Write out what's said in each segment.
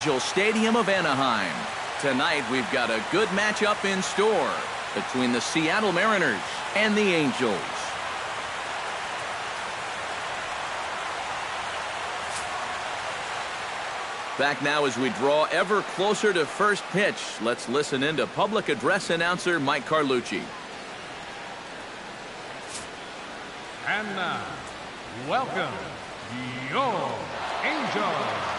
Stadium of Anaheim. Tonight we've got a good matchup in store between the Seattle Mariners and the Angels. Back now as we draw ever closer to first pitch. Let's listen in to public address announcer Mike Carlucci. And now, welcome your Angels.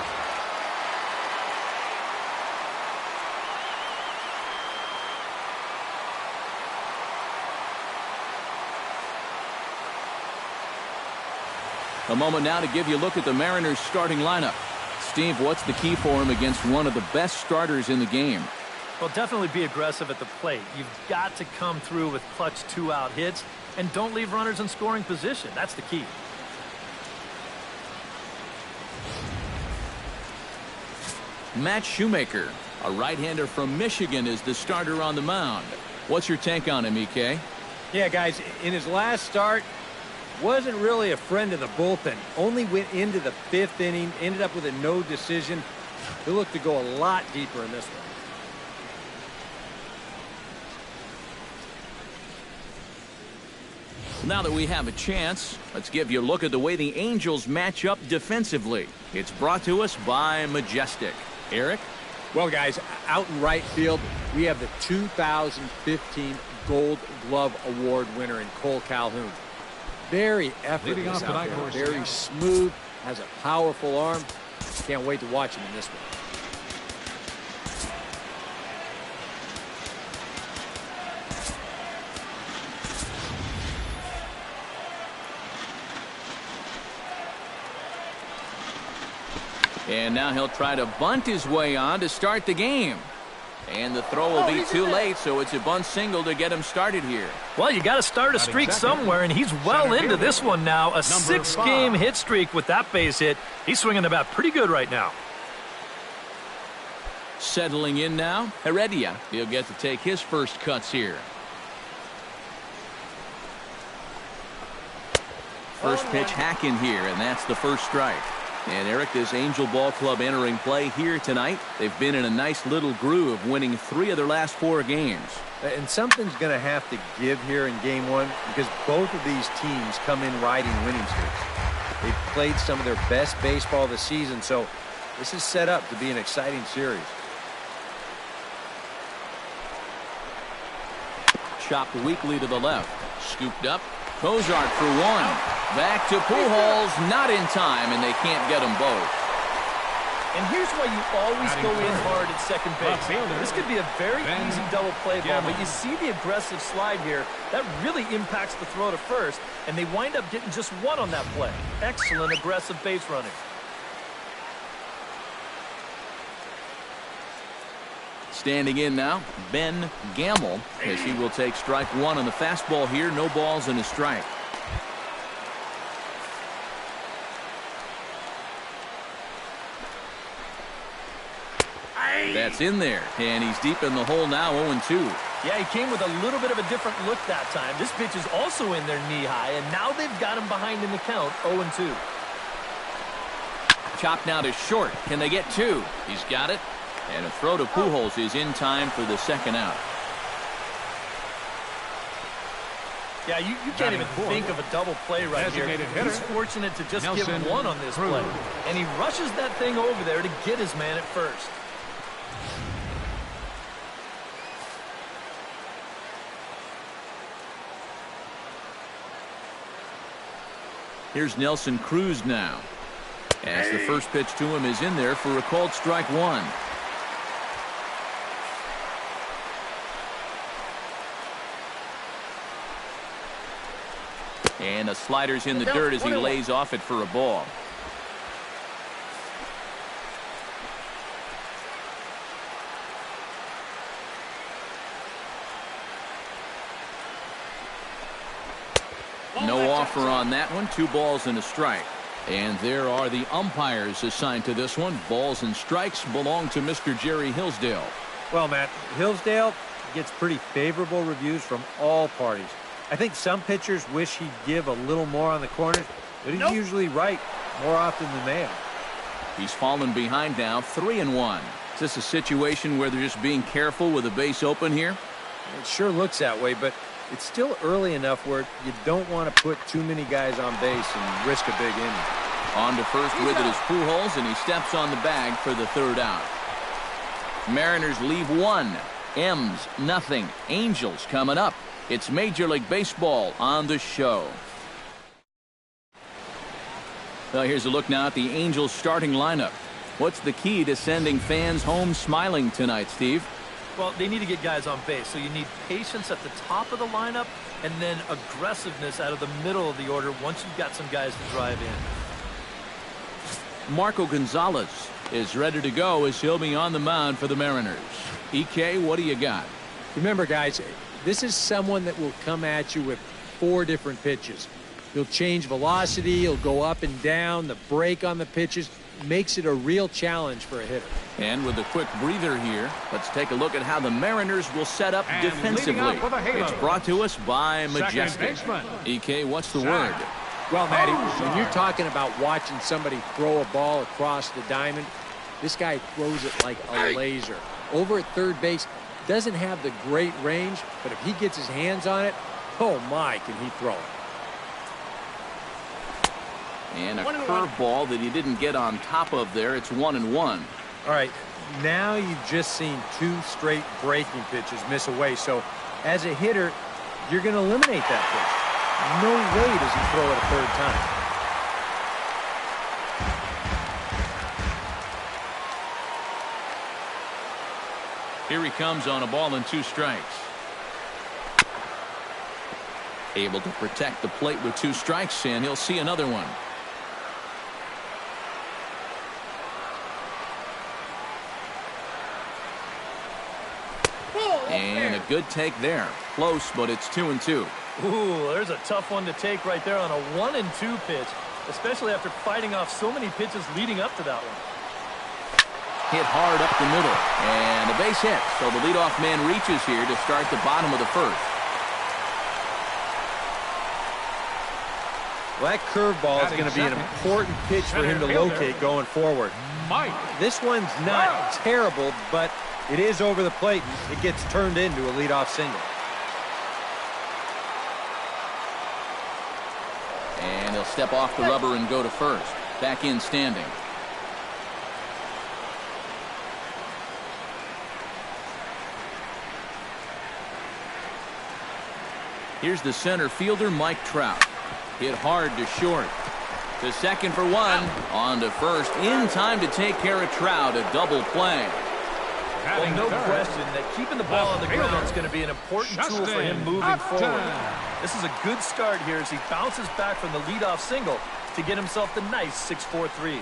A moment now to give you a look at the Mariners starting lineup. Steve, what's the key for him against one of the best starters in the game? Well, definitely be aggressive at the plate. You've got to come through with clutch two-out hits, and don't leave runners in scoring position. That's the key. Matt Shoemaker, a right-hander from Michigan, is the starter on the mound. What's your take on him, EK? Yeah, guys, in his last start, wasn't really a friend of the bullpen. Only went into the 5th inning, ended up with a no decision. He'll look to go a lot deeper in this one. Now that we have a chance, let's give you a look at the way the Angels match up defensively. It's brought to us by Majestic. Eric? Well, guys, out in right field, we have the 2015 Gold Glove Award winner in Cole Calhoun. Very effortless out there, very smooth, has a powerful arm. Can't wait to watch him in this one. And now he'll try to bunt his way on to start the game. And the throw will be too late, so it's a bunt single to get him started here. Well, you got to start a streak somewhere, and he's well into this one now. A 6-game hit streak with that base hit. He's swinging the bat pretty good right now. Settling in now, Heredia. He'll get to take his first cuts here. First pitch hack in here, and that's the first strike. And Eric, this Angel Ball Club entering play here tonight. They've been in a nice little groove, winning 3 of their last 4 games. And something's going to have to give here in game 1 because both of these teams come in riding winning streaks. They've played some of their best baseball this season, so this is set up to be an exciting series. Chopped weakly to the left. Scooped up. Cozart for 1. Back to Pujols, not in time, and they can't get them both. And here's why you always go in hard at second base. This could be a very easy double play ball, but you see the aggressive slide here. That really impacts the throw to first, and they wind up getting just 1 on that play. Excellent aggressive base running. Standing in now, Ben Gamble, as he will take strike 1 on the fastball here. No balls and a strike. That's in there, and he's deep in the hole now, 0-2. Yeah, he came with a little bit of a different look that time. This pitch is also in there knee-high, and now they've got him behind in the count, 0-2. Chopped now to short. Can they get 2? He's got it. And a throw to Pujols is in time for the second out. Yeah, you can't even think of a double play right here. He's fortunate to just get 1 on this play. And he rushes that thing over there to get his man at first. Here's Nelson Cruz now. As the first pitch to him is in there for a called strike 1. And a slider's in the dirt as he lays off it for a ball. No offer on that one. 2 balls and a strike. And there are the umpires assigned to this one. Balls and strikes belong to Mr. Jerry Hillsdale. Well, Matt, Hillsdale gets pretty favorable reviews from all parties. I think some pitchers wish he'd give a little more on the corners, but he's usually right more often than they are. He's fallen behind now, 3-1. Is this a situation where they're just being careful with the base open here? It sure looks that way, but it's still early enough where you don't want to put too many guys on base and risk a big inning. On to first with it is Pujols, and he steps on the bag for the third out. Mariners leave one. M's nothing. Angels coming up. It's Major League Baseball on the show. Well, here's a look now at the Angels starting lineup. What's the key to sending fans home smiling tonight, Steve? Well, they need to get guys on base, so you need patience at the top of the lineup and then aggressiveness out of the middle of the order once you've got some guys to drive in. Marco Gonzalez is ready to go as he'll be on the mound for the Mariners. EK, what do you got? Remember, guys, this is someone that will come at you with 4 different pitches. He'll change velocity, he'll go up and down, the break on the pitches makes it a real challenge for a hitter. And with a quick breather here, let's take a look at how the Mariners will set up and defensively. It's brought to us by Majestic. EK, what's the word? Well, Matty, when you're talking about watching somebody throw a ball across the diamond, this guy throws it like a laser. Over at third base, doesn't have the great range, but if he gets his hands on it, oh my, can he throw it. And a curveball that he didn't get on top of there. It's 1-1. All right, now you've just seen 2 straight breaking pitches miss away. So as a hitter, you're going to eliminate that pitch. No way does he throw it a third time. Here he comes on a ball and 2 strikes. Able to protect the plate with 2 strikes, and he'll see another one. And a good take there. Close, but it's 2-2. Ooh, there's a tough one to take right there on a 1-2 pitch, especially after fighting off so many pitches leading up to that one. Hit hard up the middle, and a base hit. So the leadoff man reaches here to start the bottom of the first. Well, that curveball is going to be an important pitch for him to locate going forward. This one's not terrible, but it is over the plate. It gets turned into a leadoff single. And he'll step off the rubber and go to first. Back in standing. Here's the center fielder, Mike Trout. Hit hard to short. To second for 1. On to first. In time to take care of Trout. A double play. Well, no question that keeping the ball on the ground is going to be an important tool for him moving forward. This is a good start here as he bounces back from the leadoff single to get himself the nice 6-4-3.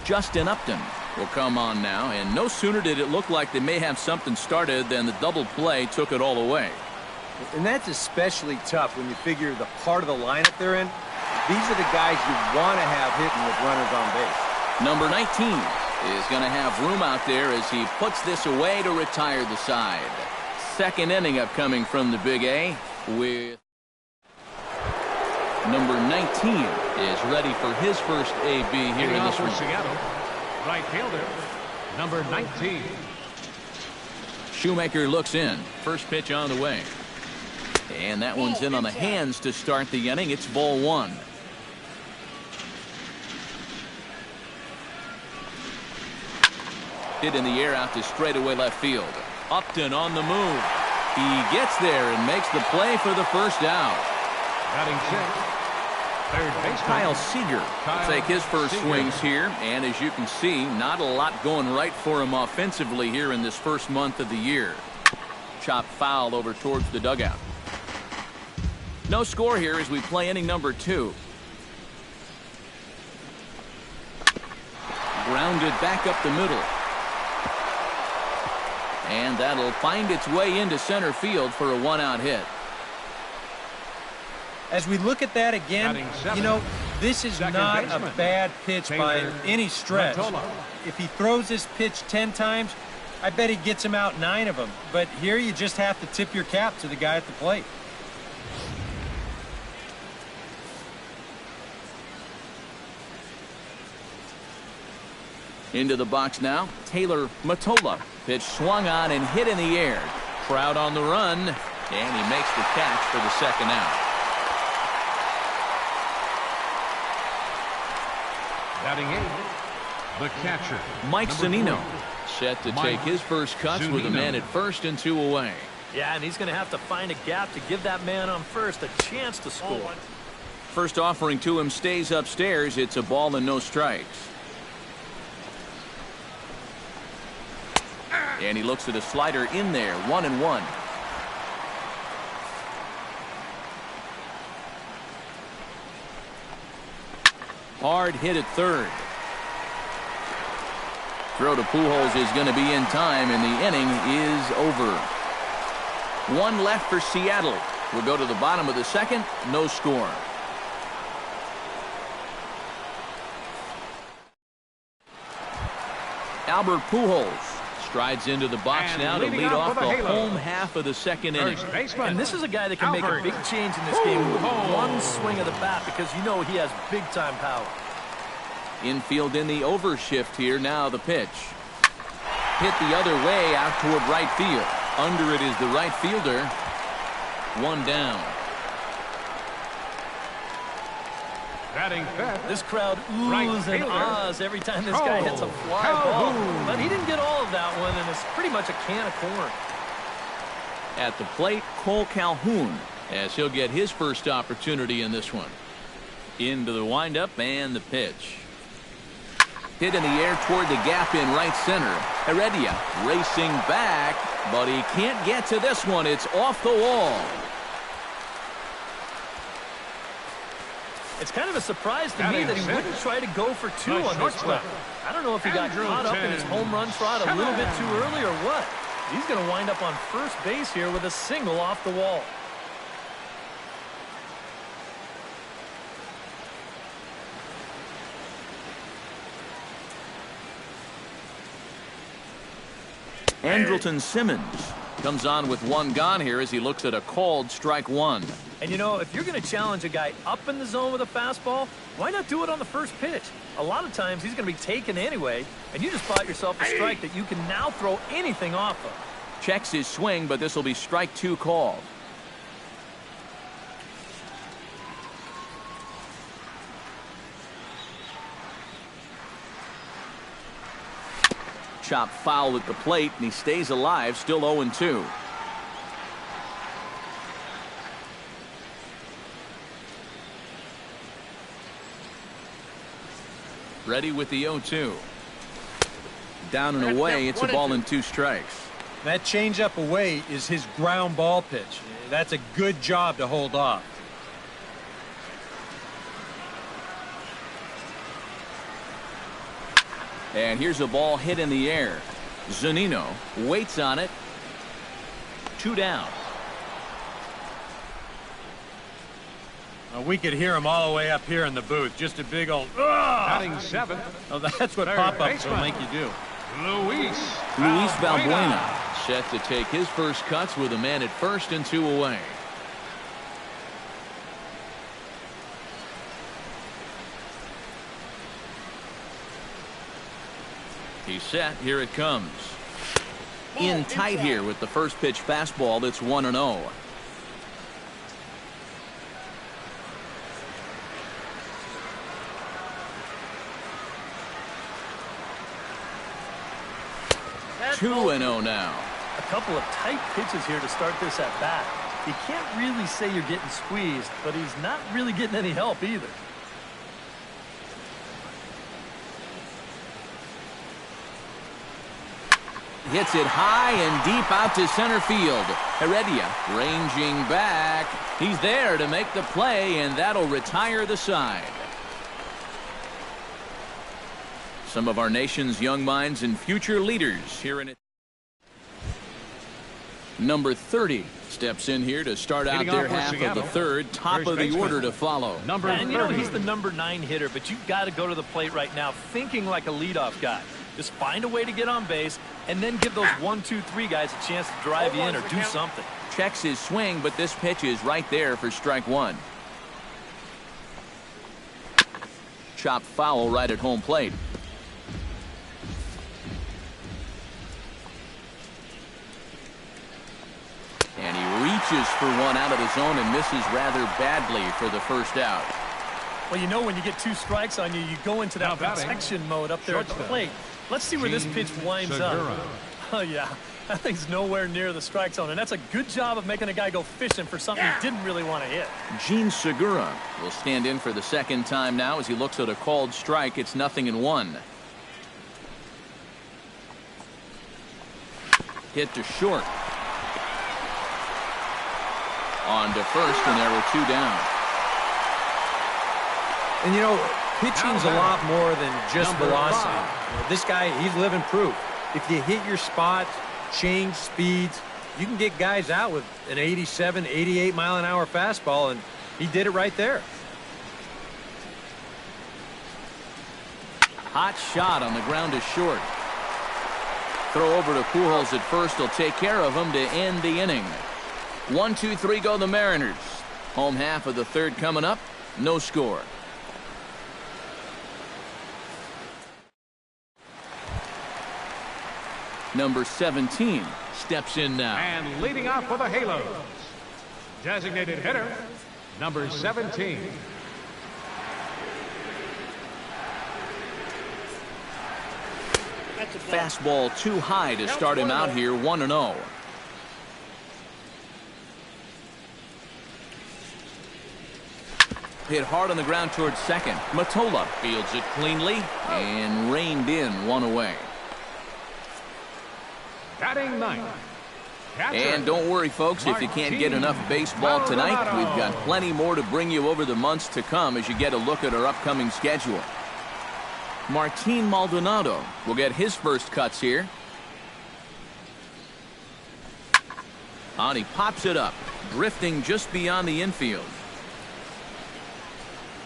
Justin Upton will come on now, and no sooner did it look like they may have something started than the double play took it all away. And that's especially tough when you figure the part of the lineup they're in. These are the guys you want to have hitting with runners on base. Number 19 is going to have room out there as he puts this away to retire the side. Second inning upcoming from the Big A with number 19 is ready for his first AB here in this one. Seattle, right fielder, number 19. Shoemaker looks in. First pitch on the way. And that one's in on the hands to start the inning. It's ball 1. Hit in the air out to straightaway left field. Upton on the move. He gets there and makes the play for the first out. Batting 6th, third baseman Kyle Seager will take his first swings here. And as you can see, not a lot going right for him offensively here in this first month of the year. Chopped foul over towards the dugout. No score here as we play inning number 2. Grounded back up the middle. And that'll find its way into center field for a 1-out hit. As we look at that again, you know, this is not a bad pitch by any stretch. If he throws this pitch 10 times, I bet he gets him out 9 of them. But here you just have to tip your cap to the guy at the plate. Into the box now, Taylor Matola. Pitch swung on and hit in the air. Crowd on the run, and he makes the catch for the second out. Batting 8, the catcher, Mike Zunino, set to take his first cuts with a man at first and 2 away. Yeah, and he's going to have to find a gap to give that man on first a chance to score. First offering to him stays upstairs. It's a ball and no strikes. And he looks at a slider in there, 1-1. Hard hit at third. Throw to Pujols is going to be in time, and the inning is over. 1 left for Seattle. We'll go to the bottom of the second. No score. Albert Pujols strides into the box and now to lead off the halo. home half of the second inning. And this is a guy that can make a big change in this game with one swing of the bat, because you know he has big-time power. Infield in the overshift here. Now the pitch. Hit the other way out toward right field. Under it is the right fielder. 1 down. Batting fifth, This crowd oohs right and fielder, ahs every time this guy hits a fly ball. But he didn't get all of that one, and it's pretty much a can of corn. At the plate, Cole Calhoun, as he'll get his first opportunity in this one. Into the windup and the pitch. Hit in the air toward the gap in right center. Heredia racing back, but he can't get to this one. It's off the wall. It's kind of a surprise to me that he wouldn't try to go for 2 on this one. I don't know if he got caught up in his home run trot a little bit too early or what. He's going to wind up on first base here with a single off the wall. Andrelton Simmons comes on with 1 gone here as he looks at a called strike 1. And you know, if you're going to challenge a guy up in the zone with a fastball, why not do it on the first pitch? A lot of times he's going to be taken anyway, and you just bought yourself a strike that you can now throw anything off of. Checks his swing, but this will be strike 2 called. Chop foul at the plate, and he stays alive, still 0-2. Ready with the 0-2. Down and away, it's a ball and 2 strikes. That changeup away is his ground ball pitch. That's a good job to hold off. And here's a ball hit in the air. Zunino waits on it. 2 down. We could hear him all the way up here in the booth. Just a big old. batting 7th, Oh, that's what pop-ups will make you do. Luis Valbuena set to take his first cuts with a man at first and 2 away. He's set. Here it comes. In tight here with the first pitch fastball. That's 1-0. That's 2-0 now. A couple of tight pitches here to start this at bat. You can't really say you're getting squeezed, but he's not really getting any help either. Hits it high and deep out to center field. Heredia ranging back. He's there to make the play, and that'll retire the side. Some of our nation's young minds and future leaders here in it. Number 30 steps in here to start out their half of the third. Top of the order to follow. And you know, he's the number 9 hitter, but you've got to go to the plate right now thinking like a leadoff guy. Just find a way to get on base and then give those 1, 2, 3 guys a chance to drive you in or do something. Checks his swing, but this pitch is right there for strike 1. Chopped foul right at home plate. goes for one out of the zone and misses rather badly for the first out. Well, you know when you get 2 strikes on you, you go into that protection mode up there at the plate. Let's see where this pitch winds up. Oh, yeah. That thing's nowhere near the strike zone, and that's a good job of making a guy go fishing for something he didn't really want to hit. Gene Segura will stand in for the second time now as he looks at a called strike. It's 0-1. Hit to short. On to first, and there were 2 down. And, you know, pitching's a lot more than just velocity. You know, this guy, he's living proof. If you hit your spots, change speeds, you can get guys out with an 87, 88 mile an hour fastball, and he did it right there. Hot shot on the ground to short. Throw over to Pujols at first. Will take care of him to end the inning. 1, 2, 3 go the Mariners. Home half of the third coming up. No score. Number 17 steps in now. And leading off for the Halos, designated hitter, number 17. Fastball too high to start him out here, 1-0. Hit hard on the ground towards second. Matola fields it cleanly and reined in, 1 away. Batting 9th. And don't worry, folks, if you can't get enough baseball tonight, we've got plenty more to bring you over the months to come as you get a look at our upcoming schedule. Martin Maldonado will get his first cuts here. And he pops it up, drifting just beyond the infield.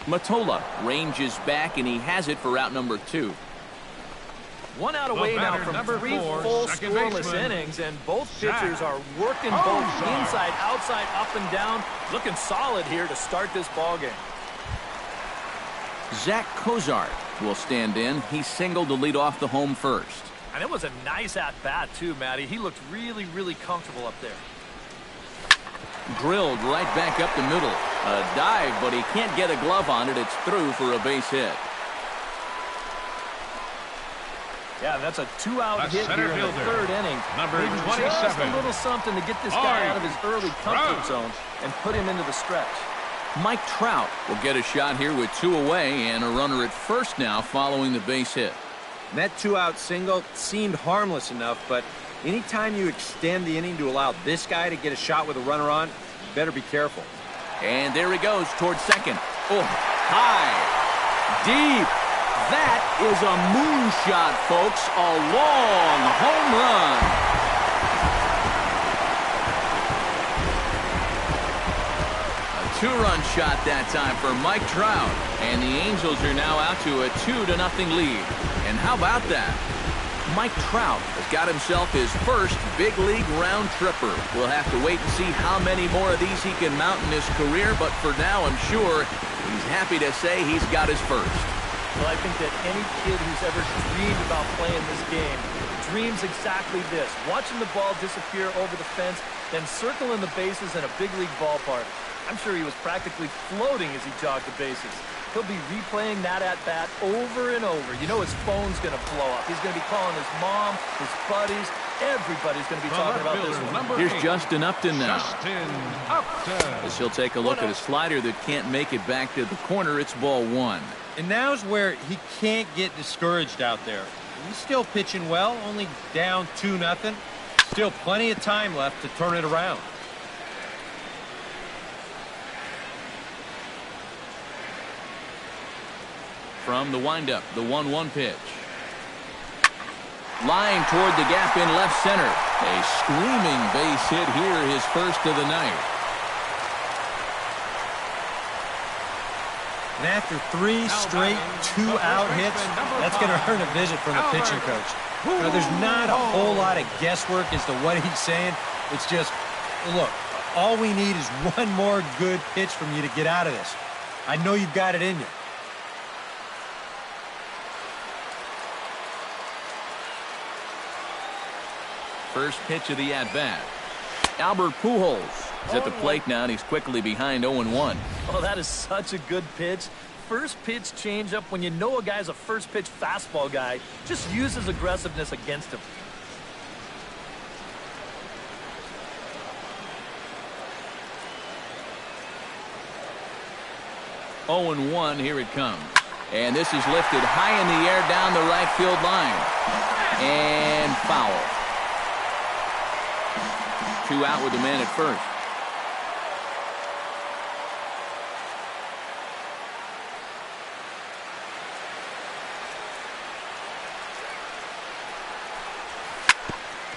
Matola ranges back, and he has it for out number 2. 1 out away now from 3 full scoreless innings, and both pitchers are working both inside, outside, up and down. Looking solid here to start this ball game. Zach Cozart will stand in. He singled to lead off the home first. And it was a nice at-bat, too, Matty. He looked really, really comfortable up there. Drilled right back up the middle. A dive, but he can't get a glove on it. It's through for a base hit. Yeah, that's a 2-out hit here in the third inning. Number 27. Just a little something to get this guy out of his early comfort zone and put him into the stretch. Mike Trout will get a shot here with 2 away and a runner at first now following the base hit. That 2-out single seemed harmless enough, but anytime you extend the inning to allow this guy to get a shot with a runner on, you better be careful. And there he goes towards second. Oh, high, deep. That is a moonshot, folks. A long home run. A 2-run shot that time for Mike Trout. And the Angels are now out to a 2-0 lead. And how about that? Mike Trout has got himself his first big league round tripper. We'll have to wait and see how many more of these he can mount in his career, but for now I'm sure he's happy to say he's got his first. Well, I think that any kid who's ever dreamed about playing this game dreams exactly this. Watching the ball disappear over the fence, then circling the bases in a big league ballpark. I'm sure he was practically floating as he jogged the bases. He'll be replaying that at-bat over and over. You know his phone's going to blow up. He's going to be calling his mom, his buddies. Everybody's going to be talking about this one. Here's Justin Upton now. Justin Upton. As he'll take a look at a slider that can't make it back to the corner. It's ball 1. And now's where he can't get discouraged out there. He's still pitching well, only down 2-0. Still plenty of time left to turn it around. From the windup, the 1-1 pitch. Line toward the gap in left center. A screaming base hit here, his first of the night. And after 3 straight 2-out hits, that's going to earn a visit from the pitching coach. Now, there's not a whole lot of guesswork as to what he's saying. It's just, look, all we need is one more good pitch from you to get out of this. I know you've got it in you. First pitch of the at-bat. Albert Pujols He's at the plate now, and he's quickly behind 0-1. Oh, that is such a good pitch. First pitch changeup. When you know a guy's a first pitch fastball guy, just use his aggressiveness against him. Oh and 1, here it comes. And this is lifted high in the air down the right field line. And foul. 2 out with the man at first.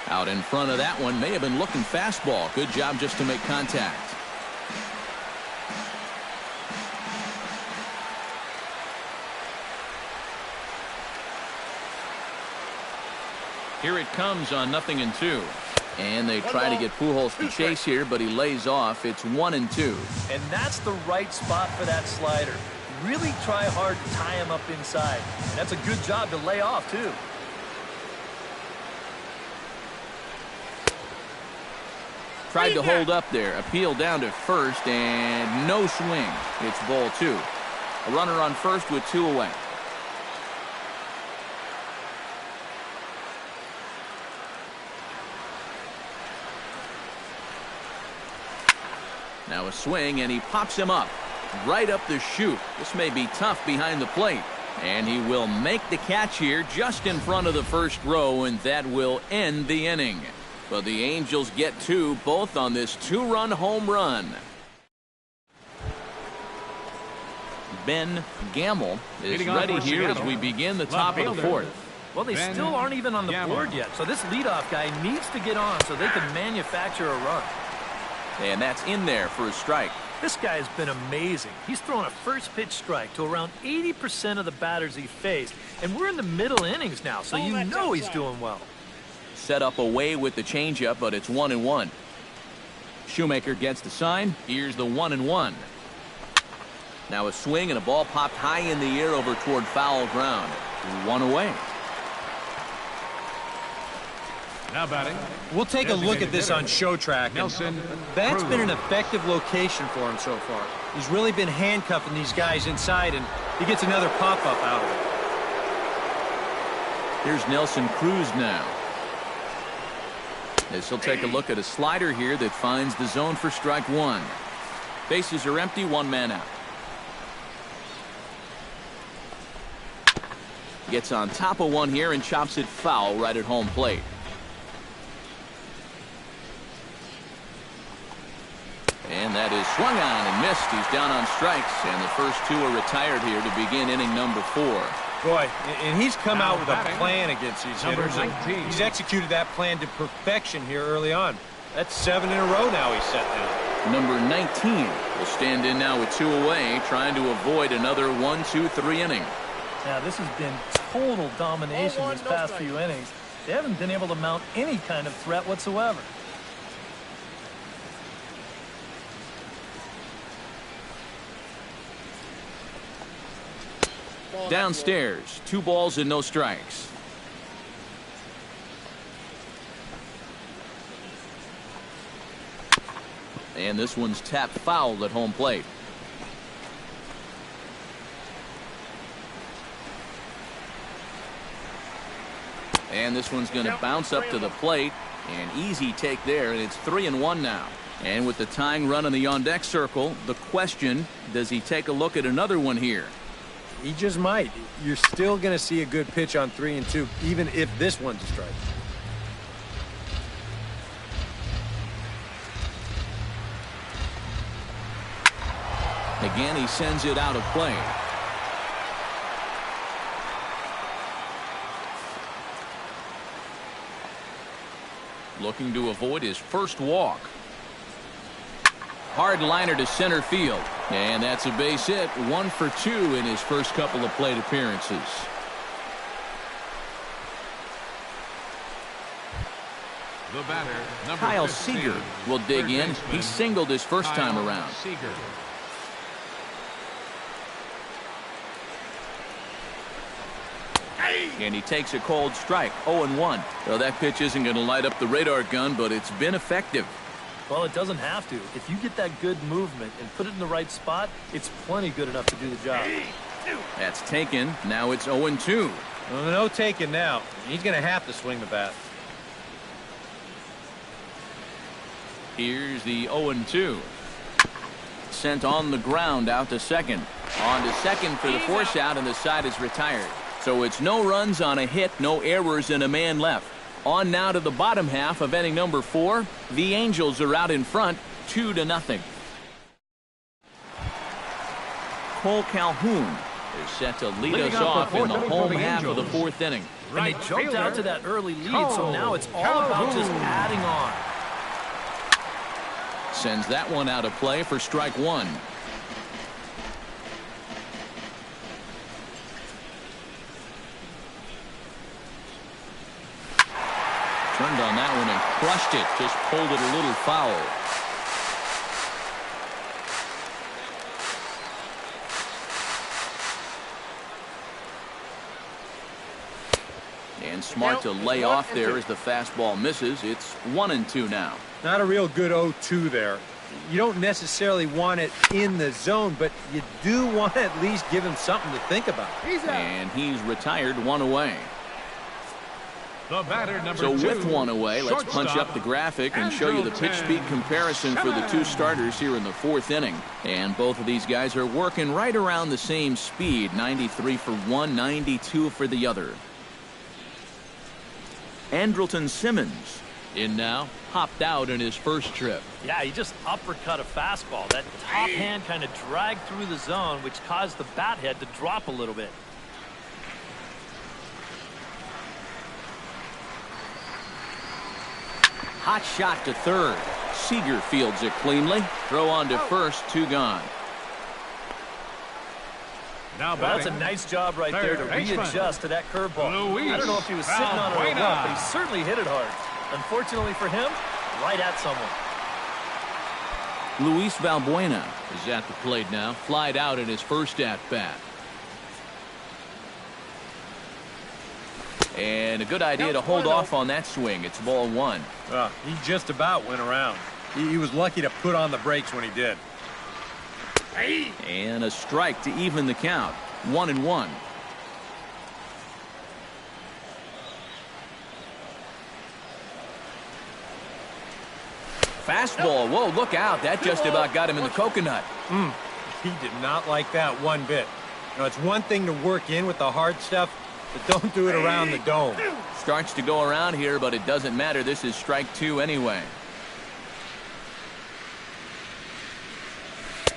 Out in front of that one, may have been looking fastball. Good job just to make contact. Here it comes on 0-2. And they try to get Pujols to chase here, but he lays off. It's 1-2. And that's the right spot for that slider. Really try hard to tie him up inside. And that's a good job to lay off, too. Tried to hold up there. Appeal down to first, and no swing. It's ball 2. A runner on first with 2 away. Now a swing, and he pops him up. Right up the chute. This may be tough behind the plate. And he will make the catch here just in front of the first row, and that will end the inning. But the Angels get 2, both on this 2-run home run. Ben Gamble is ready here as we begin the top of the 4th. Well, they still aren't even on the board yet, so this leadoff guy needs to get on so they can manufacture a run. And that's in there for a strike. This guy has been amazing. He's thrown a first pitch strike to around 80% of the batters he faced. And we're in the middle innings now, so you know he's doing well. Set up away with the changeup, but it's 1-1. Shoemaker gets the sign. Here's the 1-1. Now a swing, and a ball popped high in the air over toward foul ground. 1 away. Now batting. We'll take a look at this on show track. Nelson That's Cruz. been an effective location for him so far. He's really been handcuffing these guys inside, and he gets another pop-up out of it. Here's Nelson Cruz now. As he'll take a look at a slider here that finds the zone for strike 1. Bases are empty, 1 man out. Gets on top of one here and chops it foul right at home plate. And that is swung on and missed. He's down on strikes, and the first 2 are retired here to begin inning number 4. Boy, and he's come out with a plan against these Number hitters. 19. He's executed that plan to perfection here early on. That's 7 in a row now he's set down. Number 19 will stand in now with 2 away, trying to avoid another 1-2-3 inning. Now, this has been total domination these past few innings. They haven't been able to mount any kind of threat whatsoever. Downstairs, 2 balls and no strikes. And this one's tapped foul at home plate. And this one's going to bounce up to the plate. An easy take there, and it's 3-1 now. And with the tying run on the on-deck circle, the question, does he take a look at another one here? He just might. You're still going to see a good pitch on 3-2, even if this one's a strike. Again, he sends it out of play. Looking to avoid his first walk. Hard liner to center field. And that's a base hit. 1 for 2 in his first couple of plate appearances. The batter, number Kyle 15, Seager will dig in. He singled his first time Kyle around. Seager. And he takes a cold strike. 0-1. Well, that pitch isn't going to light up the radar gun, but it's been effective. Well, it doesn't have to. If you get that good movement and put it in the right spot, it's plenty good enough to do the job. That's taken. Now it's 0-2. Well, no taking now. He's going to have to swing the bat. Here's the 0-2. Sent on the ground out to second. On to second for the force out, and the side is retired. So it's no runs on a hit, no errors, and a man left. On now to the bottom half of inning number 4. The Angels are out in front, 2-0. Cole Calhoun is set to lead us off in the home half of the 4th inning. And they jumped out to that early lead, so now it's all about just adding on. Sends that one out of play for strike 1. Turned on that one and crushed it. Just pulled it a little foul. And smart to lay off there as the fastball misses. It's 1-2 now. Not a real good 0-2 there. You don't necessarily want it in the zone, but you do want to at least give him something to think about. And he's retired, 1 away. The batter, number So 2, with 1 away, let's punch up the graphic and show you the pitch speed comparison for the 2 starters here in the 4th inning. And both of these guys are working right around the same speed, 93 for one, 92 for the other. Andrelton Simmons in now, hopped out in his first trip. Yeah, he just uppercut a fastball. That top hand kind of dragged through the zone, which caused the bat head to drop a little bit. Hot shot to third. Seager fields it cleanly. Throw on to first, 2 gone. Now well, that's a nice job right there to readjust to that curveball. I don't know if he was sitting on it or what, but he certainly hit it hard. Unfortunately for him, right at someone. Luis Valbuena is at the plate now. Flied out in his first at-bat. And a good idea to hold off on that swing. It's ball 1. He just about went around. He was lucky to put on the brakes when he did. And a strike to even the count. 1-1. Fastball. Whoa, look out. That just about got him in the coconut. He did not like that one bit. Now, it's one thing to work in with the hard stuff, but don't do it around the dome. Starts to go around here, but it doesn't matter. This is strike 2 anyway.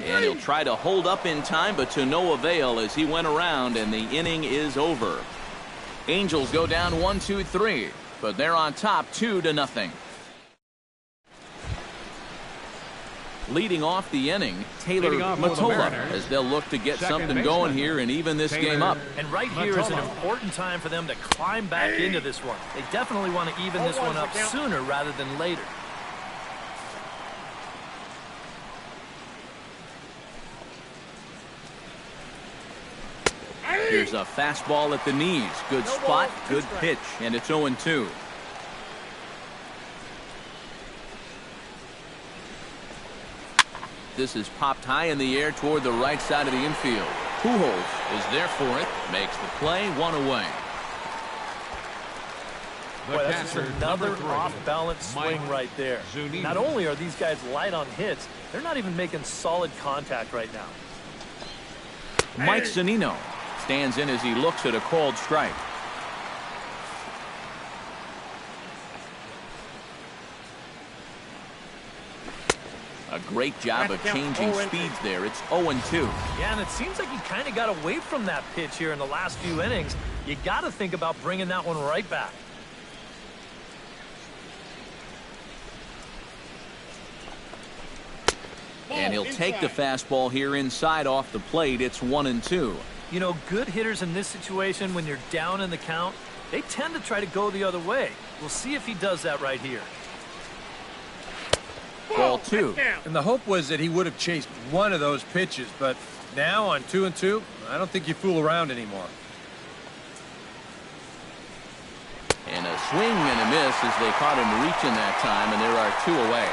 And he'll try to hold up in time, but to no avail as he went around, and the inning is over. Angels go down 1-2-3, but they're on top 2-0. Leading off the inning, Taylor Matola, as they'll look to get something going here and even this game up. And right here is an important time for them to climb back into this one. They definitely want to even this one up sooner rather than later. Here's a fastball at the knees. Good spot, good pitch, and it's 0-2. This is popped high in the air toward the right side of the infield. Pujols is there for it. Makes the play, 1 away. Boy, that's just another off-balance swing right there. Not only are these guys light on hits, they're not even making solid contact right now. Mike Zunino stands in as he looks at a called strike. A great job of changing speeds there. It's 0-2. Yeah, and it seems like he kind of got away from that pitch here in the last few innings. You got to think about bringing that one right back. And he'll take the fastball here inside off the plate. It's 1-2. You know, good hitters in this situation, when you're down in the count, they tend to try to go the other way. We'll see if he does that right here. Ball 2. And the hope was that he would have chased one of those pitches, but now on 2-2, I don't think you fool around anymore. And a swing and a miss as they caught him reaching that time, and there are 2 away.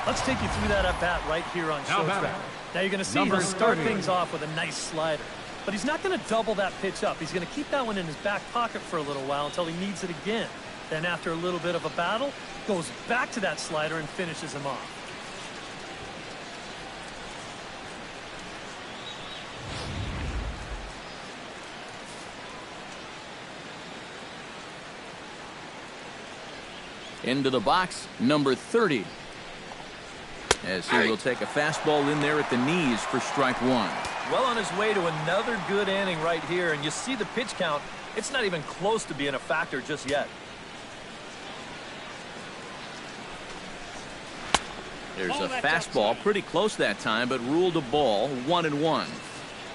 Let's take you through that at bat right here on show track. Now you're going to see he'll start things off with a nice slider. But he's not going to double that pitch up. He's going to keep that one in his back pocket for a little while until he needs it again. Then after a little bit of a battle, goes back to that slider and finishes him off. Into the box, number 30. As he will take a fastball in there at the knees for strike one. Well on his way to another good inning right here, and you see the pitch count. It's not even close to being a factor just yet. There's a fastball pretty close that time, but ruled a ball, 1-1.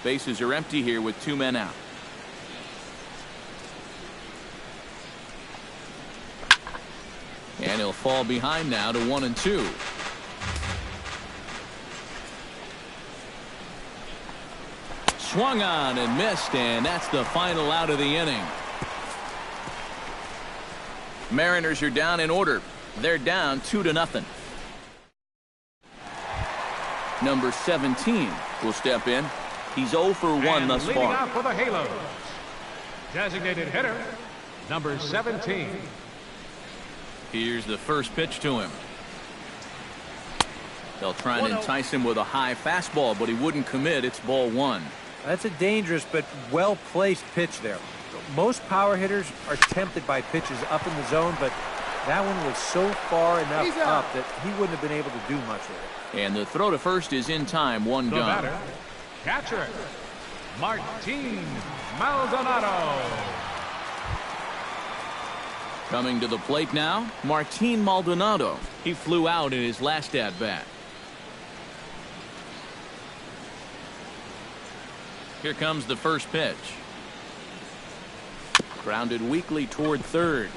Bases are empty here with 2 men out. And he'll fall behind now to 1-2. Swung on and missed, and that's the final out of the inning. Mariners are down in order. They're down 2-0. Number 17 will step in. He's 0 for 1 thus leading far. out for the Halos, designated hitter, number 17. Here's the first pitch to him. They'll try and entice him with a high fastball, but he wouldn't commit. It's ball 1. That's a dangerous but well-placed pitch there. Most power hitters are tempted by pitches up in the zone, but that one was so far enough up that he wouldn't have been able to do much with it. And the throw to first is in time, 1 The gone. batter, catcher, Martin Maldonado. Coming to the plate now, Martin Maldonado. He flew out in his last at-bat. Here comes the first pitch. Grounded weakly toward third.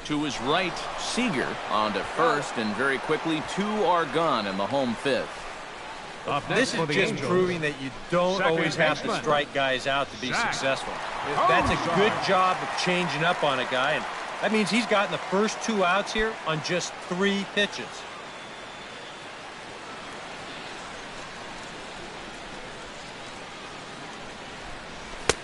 To his right, Seager on to first, and very quickly 2 are gone in the home fifth. This is just proving that you don't always have to strike guys out to be successful. That's a good job of changing up on a guy, and that means he's gotten the first 2 outs here on just 3 pitches.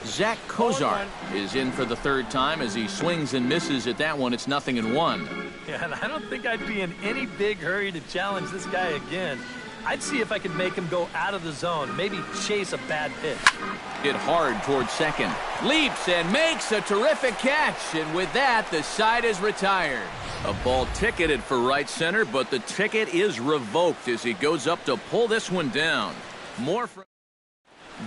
Zach Kozar is in for the 3rd time as he swings and misses at that one. It's 0-1. Yeah, and I don't think I'd be in any big hurry to challenge this guy again. I'd see if I could make him go out of the zone, maybe chase a bad pitch. Hit hard towards second. Leaps and makes a terrific catch. And with that, the side is retired. A ball ticketed for right center, but the ticket is revoked as he goes up to pull this one down. More from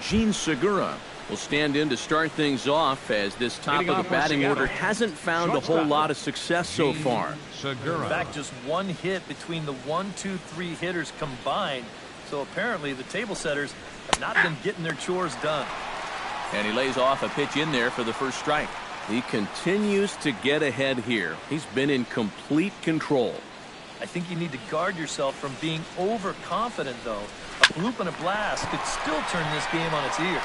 Gene Segura will stand in to start things off, as this top of the batting order hasn't found a whole lot of success so far. In fact, just 1 hit between the 1, 2, 3 hitters combined. So apparently the table setters have not been getting their chores done. And he lays off a pitch in there for the first strike. He continues to get ahead here. He's been in complete control. I think you need to guard yourself from being overconfident, though. A bloop and a blast could still turn this game on its ear.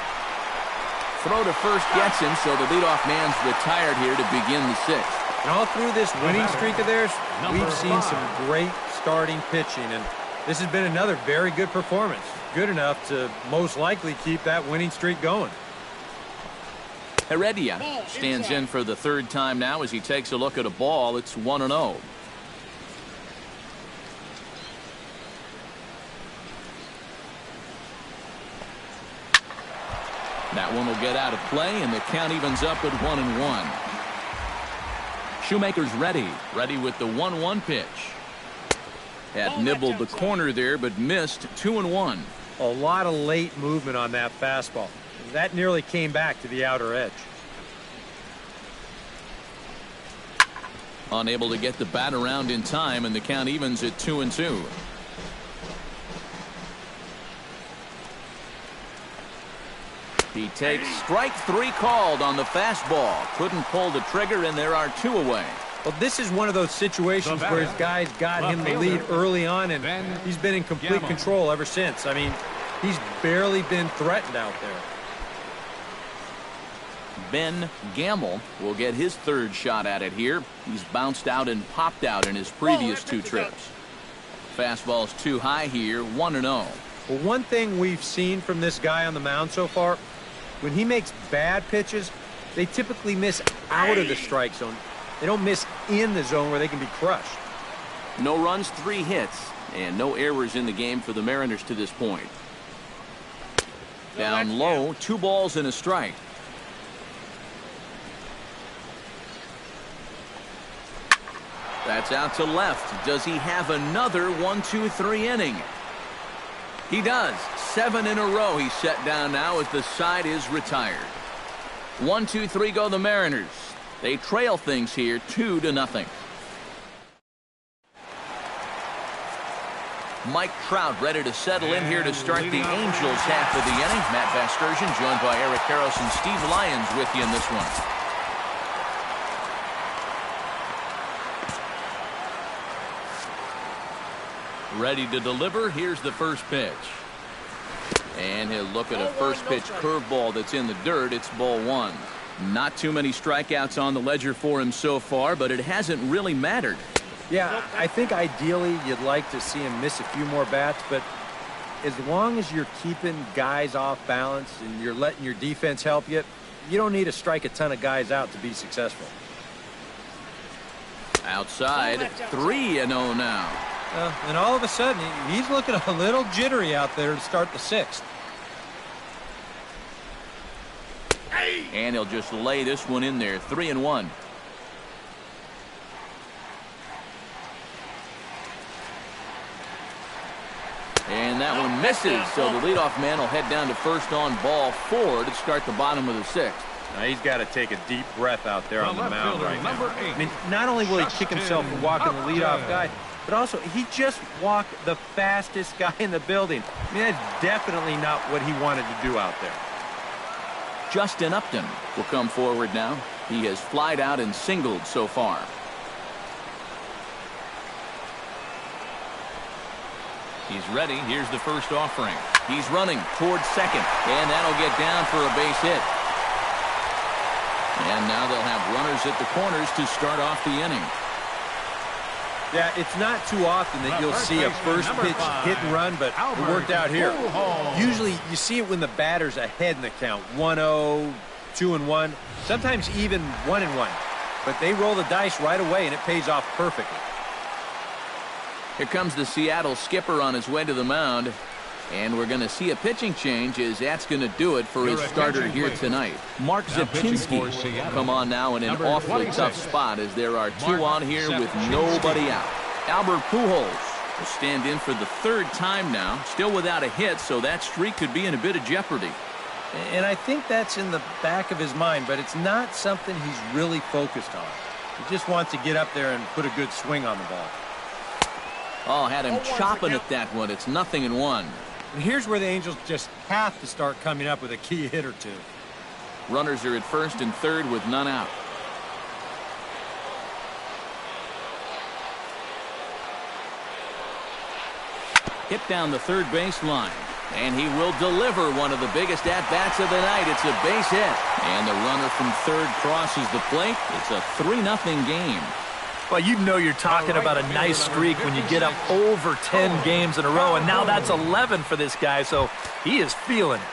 Throw to first gets him, so the leadoff man's retired here to begin the 6th. And all through this winning streak of theirs, we've seen some great starting pitching, and this has been another very good performance. Good enough to most likely keep that winning streak going. Heredia stands in for the 3rd time now as he takes a look at a ball. It's 1-0. That one will get out of play, and the count evens up at 1-1. Shoemaker's ready with the 1-1 pitch. Had nibbled the corner there, but missed. 2-1. A lot of late movement on that fastball. That nearly came back to the outer edge. Unable to get the bat around in time, and the count evens at 2-2. He takes strike 3 called on the fastball. Couldn't pull the trigger, and there are 2 away. Well, this is one of those situations where his guys got him the lead early on, and he's been in complete control ever since. I mean, he's barely been threatened out there. Ben Gamble will get his 3rd shot at it here. He's bounced out and popped out in his previous 2 trips. Fastball's too high here, 1-0. Well, one thing we've seen from this guy on the mound so far, when he makes bad pitches, they typically miss out of the strike zone. They don't miss in the zone where they can be crushed. No runs, 3 hits, and no errors in the game for the Mariners to this point. Down low, 2 balls and a strike. That's out to left. Does he have another 1-2-3 inning? He does. 7 in a row he's set down now as the side is retired. 1-2-3 go the Mariners. They trail things here 2-0. Mike Trout ready to settle in here to start the Angels half of the inning. Matt Vasgersian joined by Eric Karros and Steve Lyons with you in this one. Ready to deliver. Here's the first pitch. And he'll look at a first pitch curveball that's in the dirt. It's ball 1. Not too many strikeouts on the ledger for him so far, but it hasn't really mattered. Yeah, I think ideally you'd like to see him miss a few more bats, but as long as you're keeping guys off balance and you're letting your defense help you, you don't need to strike a ton of guys out to be successful. Outside, 3-0 now. And all of a sudden, he's looking a little jittery out there to start the 6th. And he'll just lay this one in there, 3-1. And that one misses, so the leadoff man will head down to first on ball 4 to start the bottom of the 6th. Now he's got to take a deep breath out there on the mound right now. I mean, not only will he kick himself for walking the leadoff guy, but also he just walked the fastest guy in the building. I mean, that's definitely not what he wanted to do out there. Justin Upton will come forward now. He has flied out and singled so far. He's ready. Here's the first offering. He's running towards second, and that'll get down for a base hit. And now they'll have runners at the corners to start off the inning. Yeah, it's not too often that you'll see a first pitch hit and run, but it worked out here. Usually you see it when the batter's ahead in the count. 1-0, 2-1, sometimes even 1-1. But they roll the dice right away, and it pays off perfectly. Here comes the Seattle skipper on his way to the mound. And we're going to see a pitching change as that's going to do it for his starter here tonight. Mark Zapinski come on now in an awfully tough spot as there are 2 on here with nobody out. Albert Pujols will stand in for the 3rd time now, still without a hit, so that streak could be in a bit of jeopardy. And I think that's in the back of his mind, but it's not something he's really focused on. He just wants to get up there and put a good swing on the ball. Oh, had him chopping at that one. It's 0-1. And here's where the Angels just have to start coming up with a key hit or 2. Runners are at first and third with none out. Hit down the third baseline. And he will deliver one of the biggest at-bats of the night. It's a base hit. And the runner from third crosses the plate. It's a 3-0 game. Well, you know you're talking about a nice streak when you get up over 10 games in a row, and now that's 11 for this guy, so he is feeling it.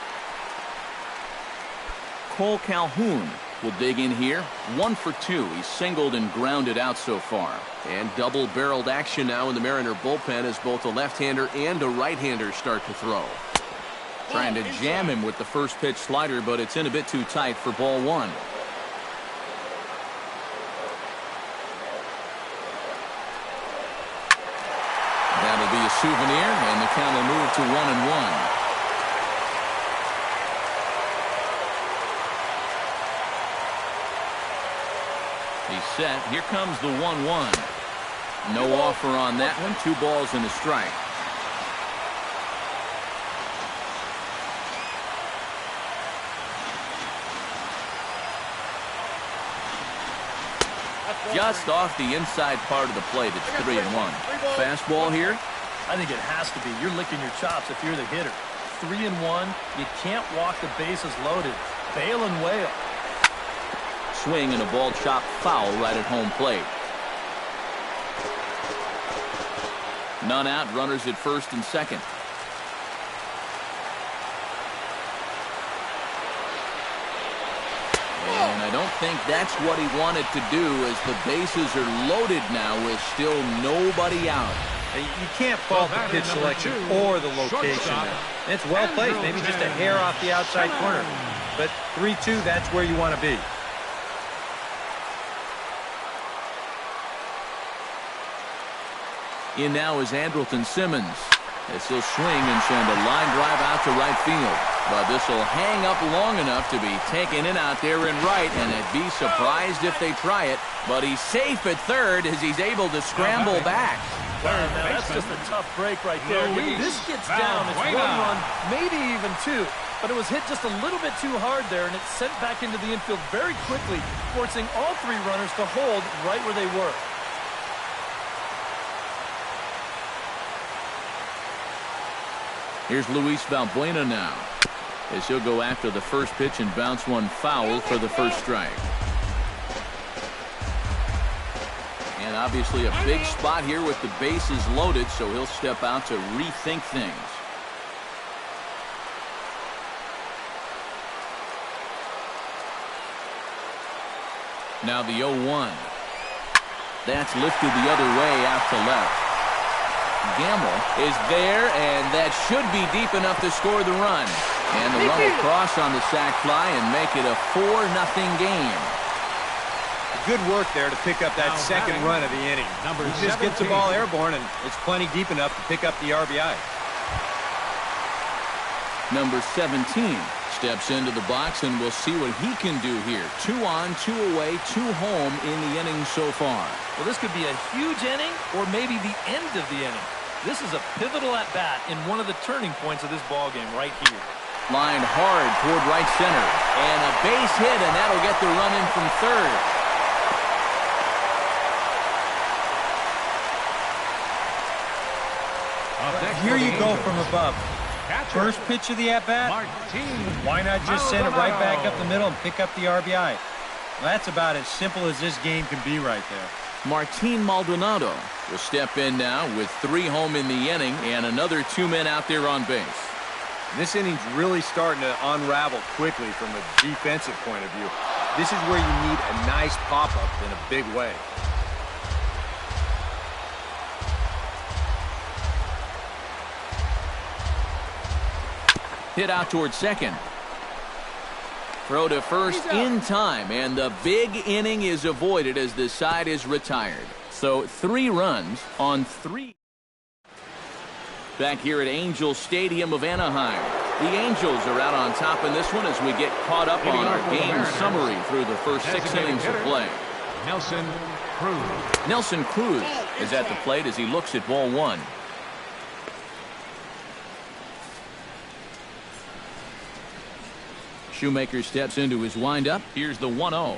Cole Calhoun will dig in here. 1 for 2. He's singled and grounded out so far. And double-barreled action now in the Mariner bullpen as both a left-hander and a right-hander start to throw. Trying to jam him with the first pitch slider, but it's in a bit too tight for ball 1. That'll be a souvenir, and the count will move to 1-1. He's set. Here comes the 1-1. No offer on that one. 2 balls and a strike. Just off the inside part of the plate. It's 3-1. Fastball here. I think it has to be. You're licking your chops if you're the hitter. 3-1. You can't walk the bases loaded. Bail and wail. Swing and a ball chopped foul right at home plate. None out, runners at first and second. And I don't think that's what he wanted to do, as the bases are loaded now with still nobody out. You can't fault the pitch selection or the location. It's well placed, maybe just a hair off the outside corner. But 3-2, that's where you want to be. In now is Andrelton Simmons. As he'll swing and send a line drive out to right field. But this will hang up long enough to be taken in out there in right, and I'd be surprised if they try it. But he's safe at third as he's able to scramble back. Wow, now that's just a tough break right there. If this gets down, it's 1 run, maybe even 2. But it was hit just a little bit too hard there, and it's sent back into the infield very quickly, forcing all 3 runners to hold right where they were. Here's Luis Valbuena now, as he'll go after the first pitch and bounce one foul for the first strike. And obviously a big spot here with the bases loaded, so he'll step out to rethink things. Now the 0-1. That's lifted the other way out to left. Gamble is there, and that should be deep enough to score the run. And the run will cross on the sac fly and make it a 4-0 game. Good work there to pick up that second run of the inning. He just gets the ball airborne, and it's plenty deep enough to pick up the RBI. Number 17 steps into the box, and we'll see what he can do here. 2 on, 2 away, 2 home in the inning so far. Well, this could be a huge inning or maybe the end of the inning. This is a pivotal at-bat in one of the turning points of this ballgame right here. Lined hard toward right center. And a base hit, and that'll get the run in from third. Here you go from above. First pitch of the at-bat, why not just send it right back up the middle and pick up the RBI? Well, that's about as simple as this game can be right there. Martin Maldonado will step in now with 3 home in the inning and another 2 men out there on base. This inning's really starting to unravel quickly from a defensive point of view. This is where you need a nice pop-up in a big way. Hit out towards second. Throw to first in time, and the big inning is avoided as the side is retired. So 3 runs on 3. Back here at Angel Stadium of Anaheim. The Angels are out on top in this one as we get caught up on our game summary through the first 6 innings of play. Nelson Cruz. Nelson Cruz is at the plate as he looks at ball 1. Shoemaker steps into his windup. Here's the 1-0.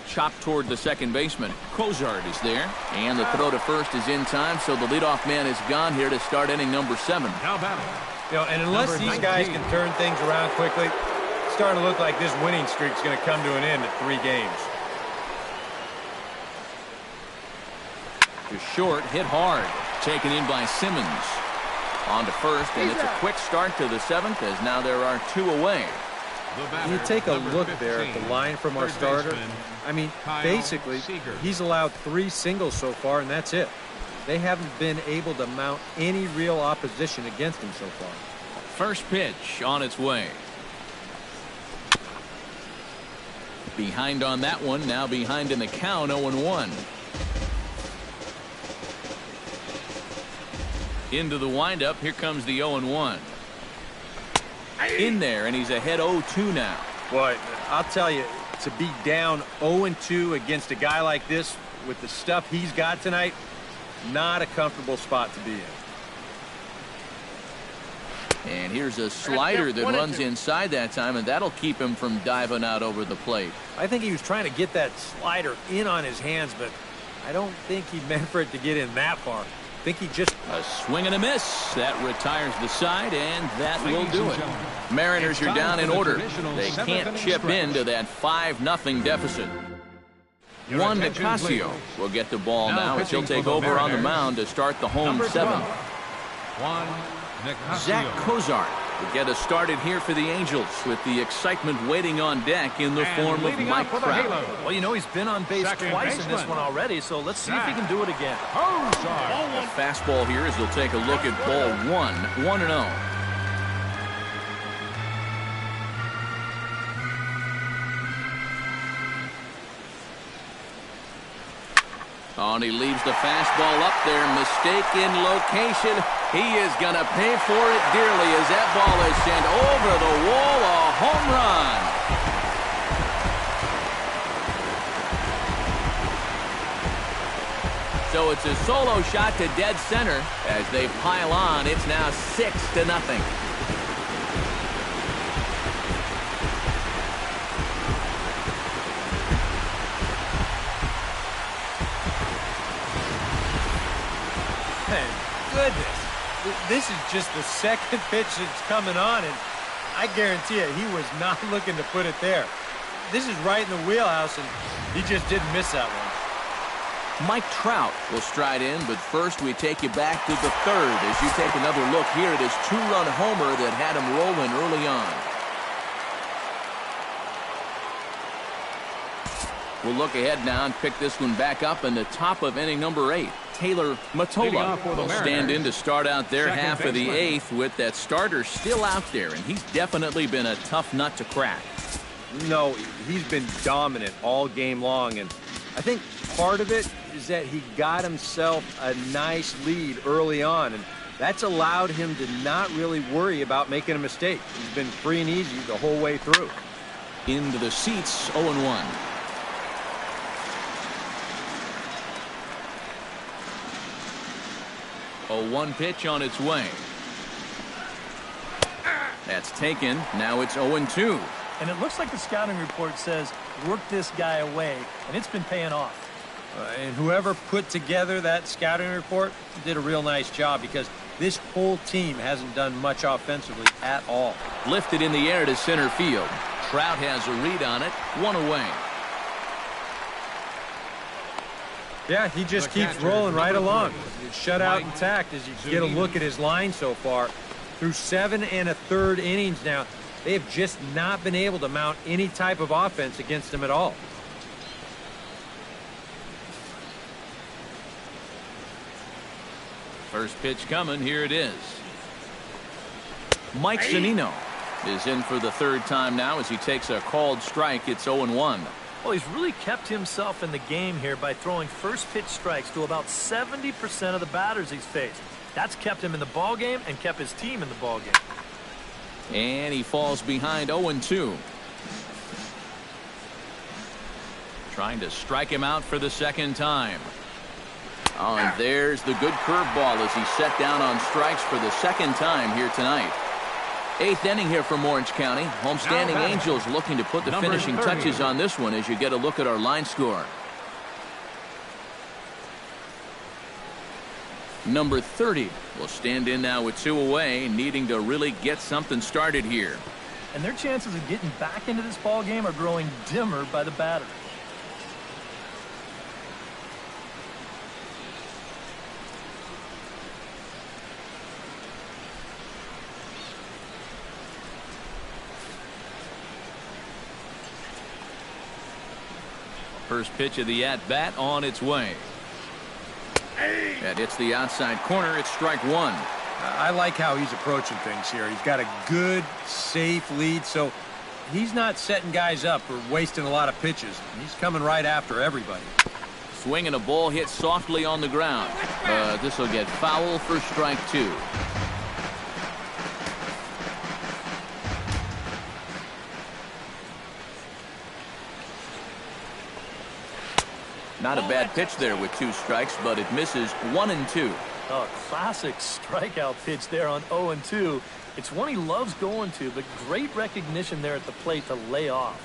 Chopped toward the second baseman. Cozart is there. And the throw to first is in time, so the leadoff man is gone here to start inning number 7. Now batting. You know, and unless these guys can turn things around quickly, it's starting to look like this winning streak's going to come to an end at 3 games. To short, hit hard. Taken in by Simmons. On to first, and it's a quick start to the 7th as now there are 2 away. You take a look there at the line from our starter. I mean, basically, he's allowed 3 singles so far, and that's it. They haven't been able to mount any real opposition against him so far. First pitch on its way. Behind on that one, now behind in the count, 0-1. Into the windup, here comes the 0-1. In there, and he's ahead 0-2 now. Boy, I'll tell you, to be down 0-2 against a guy like this with the stuff he's got tonight, not a comfortable spot to be in. And here's a slider that runs inside that time, and that'll keep him from diving out over the plate. I think he was trying to get that slider in on his hands, but I don't think he meant for it to get in that far. I think he just... A swing and a miss. That retires the side, and that will do it. Mariners are down in order. They can't chip into that 5-0 deficit. Juan Nicasio will get the ball now as he'll take over on the mound to start the home seventh. Zach Cozart will get us started here for the Angels with the excitement waiting on deck in the form of Mike Trout. Well, you know, he's been on base twice in this one already, so let's see if he can do it again. A fastball here as he'll take a look at ball 1-0. Oh, and he leaves the fastball up there. Mistaken location. He is going to pay for it dearly as that ball is sent over the wall. A home run. So it's a solo shot to dead center as they pile on. It's now 6-0. Goodness, this is just the second pitch that's coming on, and I guarantee you he was not looking to put it there. This is right in the wheelhouse, and he just didn't miss that one. Mike Trout will stride in, but first we take you back to the third as you take another look here at his two-run homer that had him rolling early on. We'll look ahead now and pick this one back up in the top of inning number 8. Taylor Mottola will stand in to start out their half of the 8th with that starter still out there, and he's definitely been a tough nut to crack. No, he's been dominant all game long, and I think part of it is that he got himself a nice lead early on, and that's allowed him to not really worry about making a mistake. He's been free and easy the whole way through. Into the seats, 0-1. A 1 pitch on its way. That's taken. Now it's 0-2. And it looks like the scouting report says work this guy away, and it's been paying off. And whoever put together that scouting report did a real nice job, because this whole team hasn't done much offensively at all. Lifted in the air to center field. Trout has a read on it. 1 away. Yeah, he just keeps rolling right along. Shutout intact as you get a look at his line so far. Through 7 1/3 innings now, they have just not been able to mount any type of offense against him at all. First pitch coming. Here it is. Mike Zunino is in for the third time now as he takes a called strike. It's 0-1. Well, he's really kept himself in the game here by throwing first pitch strikes to about 70% of the batters he's faced. That's kept him in the ball game and kept his team in the ball game. And he falls behind 0-2. Trying to strike him out for the second time. Oh, and there's the good curveball as he's set down on strikes for the second time here tonight. 8th inning here from Orange County. Homestanding Angels looking to put the finishing touches on this one as you get a look at our line score. Number 30 will stand in now with 2 away, needing to really get something started here. And their chances of getting back into this ball game are growing dimmer by the batter. First pitch of the at-bat on its way. That hits the outside corner. It's strike 1. I like how he's approaching things here. He's got a good, safe lead, so he's not setting guys up or wasting a lot of pitches. He's coming right after everybody. Swinging a ball hit softly on the ground. This will get foul for strike 2. Not a bad pitch there with 2 strikes, but it misses 1-2. Oh, classic strikeout pitch there on 0-2. It's one he loves going to, but great recognition there at the plate to lay off.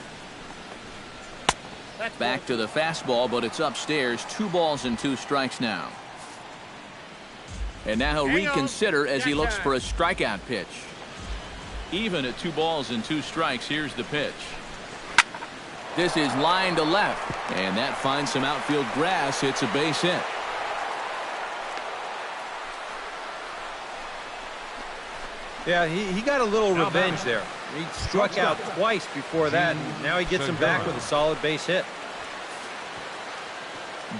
Back to the fastball, but it's upstairs. 2 balls and 2 strikes now. And now he'll reconsider as he looks for a strikeout pitch. Even at 2 balls and 2 strikes, here's the pitch. This is line to left, and that finds some outfield grass. It's a base hit. Yeah, he got a little revenge there. He struck out twice before that, and now he gets him back with a solid base hit.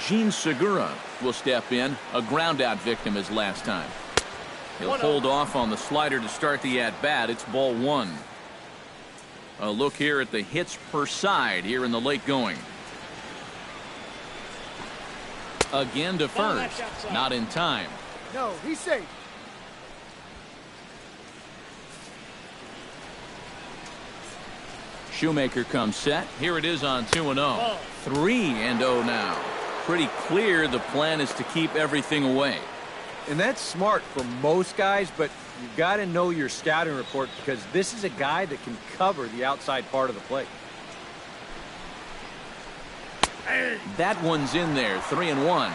Gene Segura will step in, a ground-out victim his last time. He'll hold off on the slider to start the at-bat. It's ball one. A look here at the hits per side here in the late going. Again to first. Not in time. No, he's safe. Shoemaker comes set. Here it is on 2-0. 3-0 now. Pretty clear the plan is to keep everything away. And that's smart for most guys, but you've got to know your scouting report because this is a guy that can cover the outside part of the plate. That one's in there. 3-1.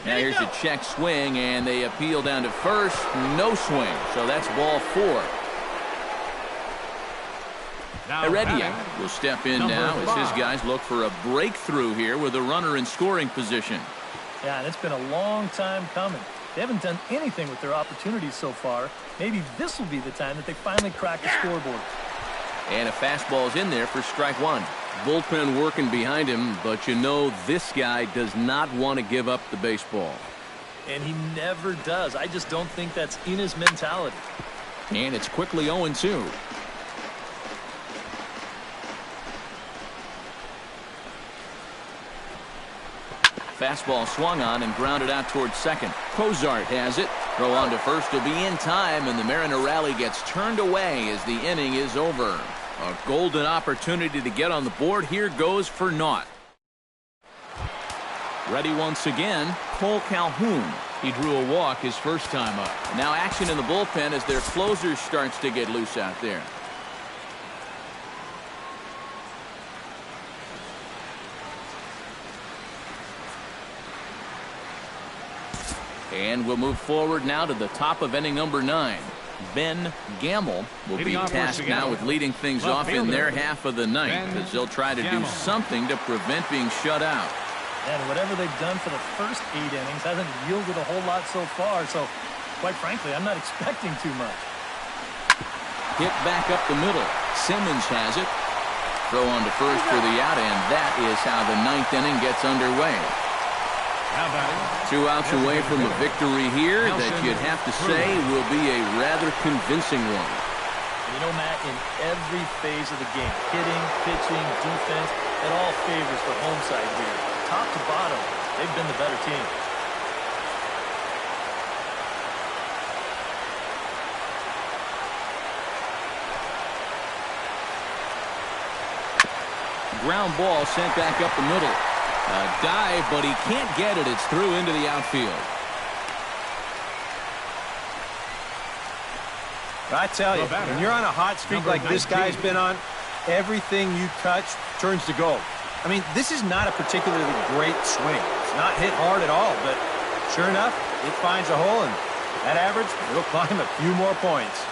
Now here's a check swing, and they appeal down to first. No swing, so that's ball four. Heredia will step in now as his guys look for a breakthrough here with a runner in scoring position. Yeah, and it's been a long time coming. They haven't done anything with their opportunities so far. Maybe this will be the time that they finally crack the scoreboard. And a fastball's in there for strike one. Bullpen working behind him, but you know this guy does not want to give up the baseball. And he never does. I just don't think that's in his mentality. And it's quickly 0-2. Fastball swung on and grounded out towards second. Cozart has it. Throw on to first will be in time, and the Mariner rally gets turned away as the inning is over. A golden opportunity to get on the board. Here goes for naught. Ready once again, Cole Calhoun. He drew a walk his first time up. Now action in the bullpen as their closer starts to get loose out there. And we'll move forward now to the top of inning number 9. Ben Gamble will be tasked now with leading things off in their half of the ninth as they'll try to do something to prevent being shut out. And whatever they've done for the first 8 innings hasn't yielded a whole lot so far, so quite frankly, I'm not expecting too much. Hit back up the middle. Simmons has it. Throw on to first for the out, and that is how the 9th inning gets underway. 2 outs away from a victory here that you'd have to say will be a rather convincing one. You know, Matt, in every phase of the game, hitting, pitching, defense, it all favors the home side here. Top to bottom, they've been the better team. Ground ball sent back up the middle. A dive, but he can't get it. It's through into the outfield. I tell you, when you're on a hot streak like this guy's been on, everything you touch turns to gold. I mean, this is not a particularly great swing. It's not hit hard at all, but sure enough, it finds a hole, and that average, it'll climb a few more points.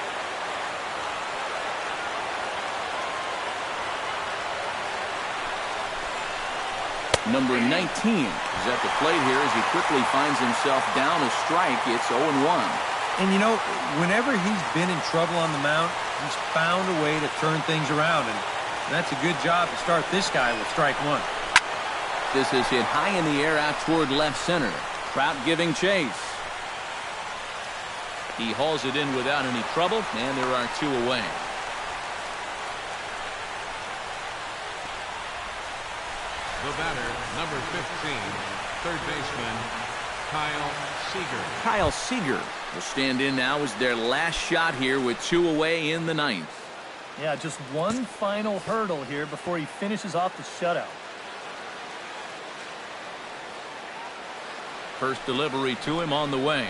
Number 19 is at the plate here as he quickly finds himself down a strike. It's 0-1. And, you know, whenever he's been in trouble on the mound, he's found a way to turn things around, and that's a good job to start this guy with strike one. This is hit high in the air out toward left center. Trout giving chase. He hauls it in without any trouble, and there are 2 away. The batter, number 15, third baseman, Kyle Seager. Kyle Seager will stand in now as their last shot here with 2 away in the 9th. Yeah, just one final hurdle here before he finishes off the shutout. First delivery to him on the way.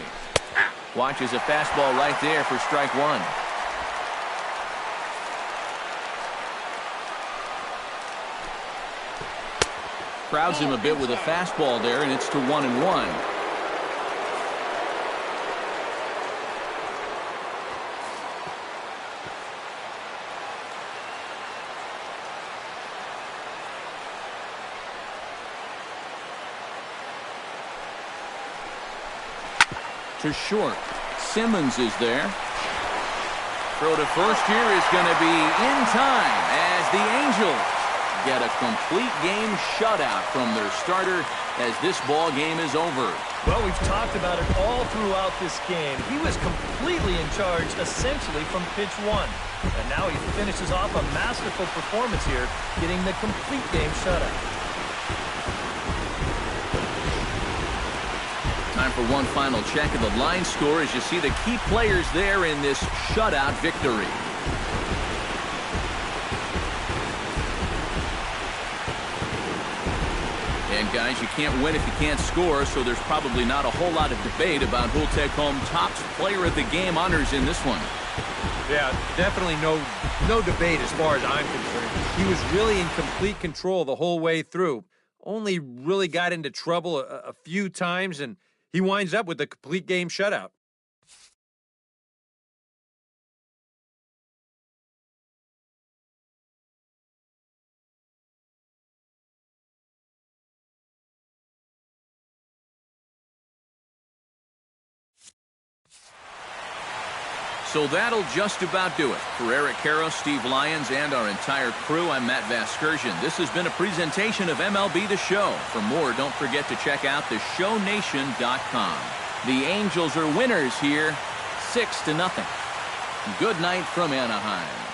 Watches a fastball right there for strike one. Crowds him a bit with a fastball there, and it's to 1-1. to short. Simmons is there. Throw to first here is going to be in time as the Angels get a complete game shutout from their starter as this ball game is over. Well, we've talked about it all throughout this game. He was completely in charge, essentially, from pitch one. And now he finishes off a masterful performance here, getting the complete game shutout. Time for one final check of the line score as you see the key players there in this shutout victory. And guys, you can't win if you can't score, so there's probably not a whole lot of debate about who'll take home top player of the game honors in this one. Yeah, definitely no debate as far as I'm concerned. He was really in complete control the whole way through. Only really got into trouble a few times, and he winds up with a complete game shutout. So that'll just about do it. For Eric Karros, Steve Lyons, and our entire crew, I'm Matt Vasgersian. This has been a presentation of MLB The Show. For more, don't forget to check out theshownation.com. The Angels are winners here, 6-0. Good night from Anaheim.